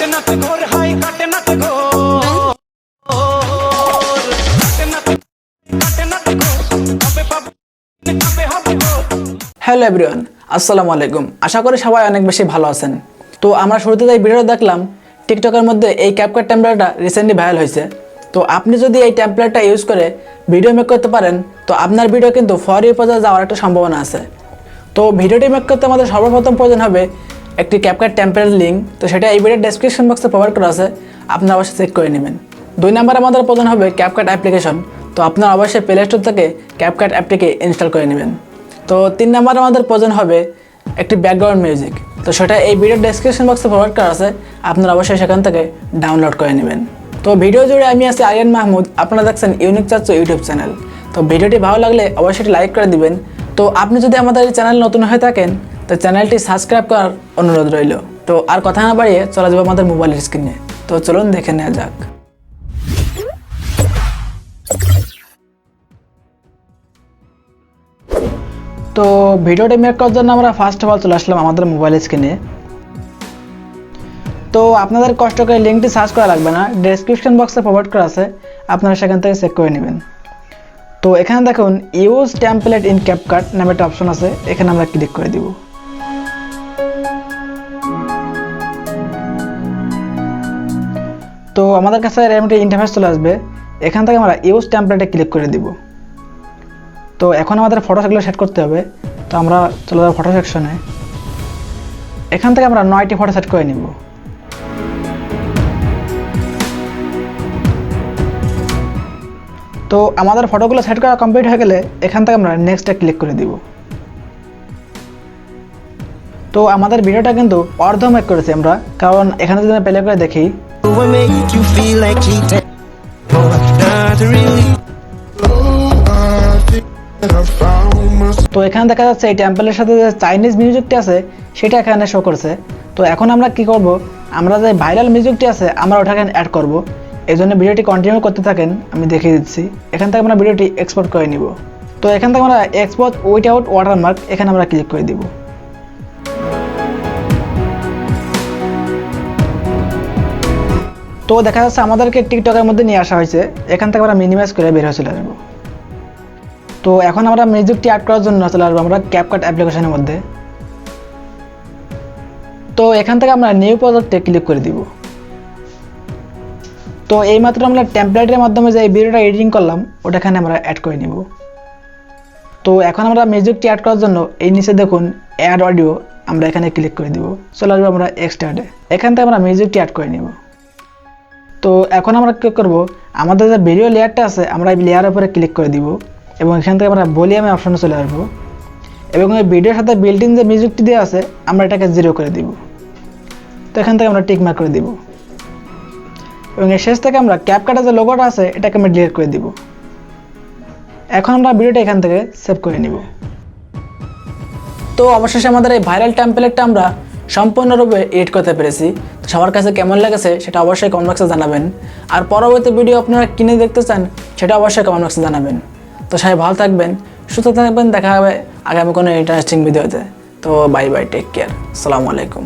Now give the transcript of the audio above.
Hello everyone, আসসালামু আলাইকুম। আশা করি সবাই অনেক বেশি ভালো আছেন। তো আমরা শুরুতে এই ভিডিও দেখলাম টিকটকের মধ্যে এই ক্যাপকাট টেমপ্লেটটা রিসেন্টলি ভাইরাল হয়েছে। তো আপনি যদি এই টেমপ্লেটটা ইউজ করে ভিডিও মেক করতে পারেন তো আপনার ভিডিও কিন্তু ফর ইউ পর্যায়ে যাওয়ার একটা সম্ভাবনা আছে। তো ভিডিওটি মেক করতে আমাদের সর্বপ্রথম প্রয়োজন হবে একটি ক্যাপকাট টেমপ্লেট লিঙ্ক। তো সেটা এই ভিডিওর ডেসক্রিপশন বক্সে প্রোভাইড করা আছে, আপনারা অবশ্যই চেক করে নেবেন। 2 নম্বরে আমাদের প্রয়োজন হবে ক্যাপকাট অ্যাপ্লিকেশন। তো আপনারা অবশ্যই প্লে স্টোর থেকে ক্যাপকাট অ্যাপটিকে ইনস্টল করে নেবেন। তো 3 নম্বরে আমাদের প্রয়োজন হবে একটি ব্যাকগ্রাউন্ড মিউজিক। তো সেটা এই ভিডিওর ডেসক্রিপশন বক্সে প্রোভাইড করা আছে, আপনারা অবশ্যই সেখান থেকে ডাউনলোড করে নেবেন। তো ভিডিও জুড়ে আমি আছি আরিয়ান মাহমুদ, আপনারা দেখছেন ইউনিক চাচ্চু ইউটিউব চ্যানেল। তো ভিডিওটি ভালো লাগলে অবশ্যই লাইক করে দিবেন। তো আপনি যদি আমাদের এই চ্যানেল নতুন হয়ে থাকেন তো চ্যানেলটি সাবস্ক্রাইব করার অনুরোধ রইল। তো আর কথা না বাড়িয়ে চলে যাবো আমাদের মোবাইলের স্ক্রিনে। তো চলুন দেখে নেওয়া যাক। তো ভিডিওটি মেক করার জন্য আমরা ফার্স্ট অফ অল চলে আসলাম আমাদের মোবাইল স্ক্রিনে। তো আপনাদের কষ্ট করে লিঙ্কটি সার্চ করা লাগবে না, ডেসক্রিপশন বক্সে প্রোভাইড করা আছে, আপনারা সেখান থেকে চেক করে নেবেন। তো এখানে দেখুন ইউজ টেমপ্লেট ইন ক্যাপকাট নামে একটা অপশন আছে, এখানে আমরা ক্লিক করে দিব। তো আমাদের কাছে এরকম একটা ইন্টারফেস চলে আসবে, এখান থেকে আমরা ইউজ টেমপ্লেটে ক্লিক করে দিব। তো এখন আমাদের ফটো সেগুলো সেট করতে হবে। তো আমরা চলে যাবো ফটো সেকশনে, এখান থেকে আমরা 9টি ফটো সেট করে নিব। তো আমাদের ফটোগুলো সেট করা কমপ্লিট হয়ে গেলে এখান থেকে আমরা নেক্সটে ক্লিক করে দিব। তো আমাদের ভিডিওটা কিন্তু অর্ধ মেক করেছি আমরা, কারণ এখানে যদি আমরা প্লে করে দেখি তো এখানে দেখা যাচ্ছে এই টেম্পলের সাথে যে চাইনিজ মিউজিকটি আছে সেটা এখানে শো করছে। তো এখন আমরা কি করব, আমরা যে ভাইরাল মিউজিকটি আছে আমরা ওটাকে অ্যাড করব। এই জন্য ভিডিওটি কন্টিনিউ করতে থাকেন, আমি দেখিয়ে দিচ্ছি। এখান থেকে আমরা ভিডিওটি এক্সপোর্ট করে নিব। তো এখান থেকে আমরা এক্সপোর্ট উইথআউট ওয়াটারমার্ক এখানে আমরা ক্লিক করে দিব। তো দেখা যাচ্ছে আমাদেরকে টিকটকের মধ্যে নিয়ে আসা হয়েছে, এখান থেকে আমরা মিনিমাইজ করে বের হয়ে চলে আসবো। তো এখন আমরা মিউজিকটি অ্যাড করার জন্য চলে আসবো আমরা ক্যাপকাট অ্যাপ্লিকেশনের মধ্যে। তো এখান থেকে আমরা নিউ প্রজেক্টে ক্লিক করে দিব। তো এইমাত্র আমরা টেমপ্লেটের মাধ্যমে যে এই ভিডিওটা এডিটিং করলাম ওটা এখানে আমরা অ্যাড করে নিব। তো এখন আমরা মিউজিকটি অ্যাড করার জন্য এই নিচে দেখুন অ্যাড অডিও, আমরা এখানে ক্লিক করে দিব। চলে আসবো আমরা এক্সট্রাডে, এখান থেকে আমরা মিউজিকটি অ্যাড করে নিব। তো এখন আমরা কী করব, আমাদের যে ভিডিও লেয়ারটা আছে আমরা এই লেয়ারের উপরে ক্লিক করে দিব এবং এখান থেকে আমরা ভলিউমে অপশনে চলে আসবো এবং এই ভিডিওর সাথে বিল্ট ইন যে মিউজিকটি দেওয়া আছে আমরা এটাকে 0 করে দিব। তো এখান থেকে আমরা টিক মার্ক করে দিব এবং এর শেষ থেকে আমরা ক্যাপকাটের যে লোগোটা আছে এটাকে আমরা ডিলিট করে দিব। এখন আমরা ভিডিওটা এখান থেকে সেভ করে নিব। তো অবশেষে আমাদের এই ভাইরাল টেমপ্লেটটা আমরা সম্পূর্ণরূপে এডিট করতে পেরেছি। তো সবার কাছে কেমন লেগেছে সেটা অবশ্যই কমেন্ট বক্সে জানাবেন, আর পরবর্তী ভিডিও আপনারা কিনে দেখতে চান সেটা অবশ্যই কমেন্ট বক্সে জানাবেন। তো সবাই ভালো থাকবেন, সুস্থ থাকবেন, দেখা হবে আগামী কোনো ইন্টারেস্টিং ভিডিওতে। তো বাই বাই, টেক কেয়ার, আসসালামু আলাইকুম।